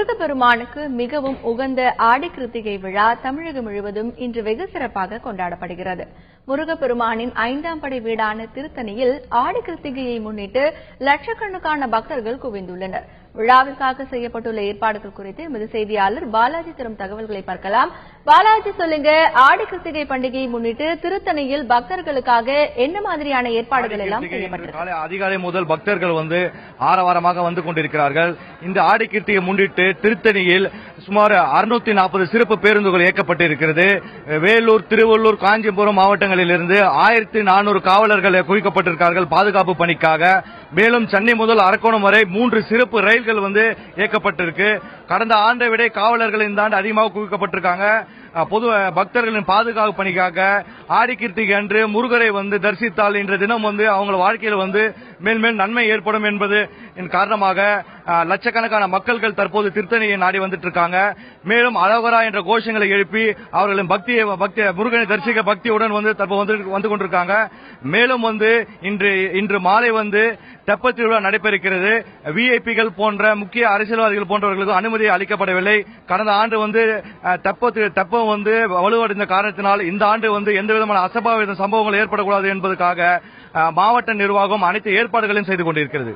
முருகப்பெருமானுக்கு மிகவும் உகந்த ஆடி கிருத்திகை விழா தமிழகம் முழுவதும் இன்று வெகு சிறப்பாக கொண்டாடப்படுகிறது. முருகப்பெருமானின் 5ஆம் படை வீடான திருத்தணியில் ஆடி கிருத்திகையை முன்னிட்டு லட்சக்கணக்கான பக்தர்கள் குவிந்துள்ளனர். விழாவிற்காக செய்யப்பட்டுள்ள ஏற்பாடுகள் குறித்து எமது செய்தியாளர் பாலாஜி தரும் தகவல்களை பார்க்கலாம். பாலாஜி, சொல்லுங்க, ஆடி கிருத்திகை பண்டிகையை முன்னிட்டு திருத்தணியில் பக்தர்களுக்காக என்ன மாதிரியான ஏற்பாடுகள் எல்லாம் செய்யப்பட்டது? அதிகாலை முதல் பக்தர்கள் ஆரவாரமாக வந்து கொண்டிருக்கிறார்கள். இந்த ஆடி கிருத்திகை முன்னிட்டு திருத்தணியில் சுமார் 640 சிறப்பு பேருந்துகள் இயக்கப்பட்டிருக்கிறது. வேலூர், திருவள்ளூர், காஞ்சிபுரம் மாவட்டங்களிலிருந்து 1400 காவலர்கள் குவிக்கப்பட்டிருக்கிறார்கள் பாதுகாப்பு பணிக்காக. மேலும் சென்னை முதல் அரக்கோணம் வரை 3 சிறப்பு ரயில்கள் இயக்கப்பட்டிருக்கு. கடந்த ஆண்டை விட காவலர்கள் இந்த ஆண்டு அதிகமாக குவிக்கப்பட்டிருக்காங்க. பொது பக்தர்களின் பாதுகாப்பு பணிக்காக ஆடி கிருத்திகை அன்று முருகரை தரிசித்தால் இன்ற தினம் அவங்க வாழ்க்கையில் மேல்மேல் நன்மை ஏற்படும் என்பது காரணமாக லட்சக்கணக்கான மக்கள்கள் தற்போது திருத்தணியை நாடி வந்துட்டு இருக்காங்க. மேலும் அழகரா என்ற கோஷங்களை எழுப்பி அவர்களின் முருகனை தரிசிக்க பக்தியுடன் தற்போது வந்து கொண்டிருக்காங்க. மேலும் இன்று மாலை தெப்பத் திருவிழா நடைபெறுகிறது. விஐபிகள் போன்ற முக்கிய அரசியல்வாதிகள் போன்றவர்களுக்கு அனுமதி அளிக்கப்படவில்லை. கடந்த ஆண்டு தெப்பம் வலுவடைந்த காரணத்தினால் இந்த ஆண்டு எந்த விதமான அசம்பாவித சம்பவங்கள் ஏற்படக்கூடாது என்பதற்காக மாவட்ட நிர்வாகம் அனைத்து ஏற்பாடுகளையும் செய்து கொண்டிருக்கிறது.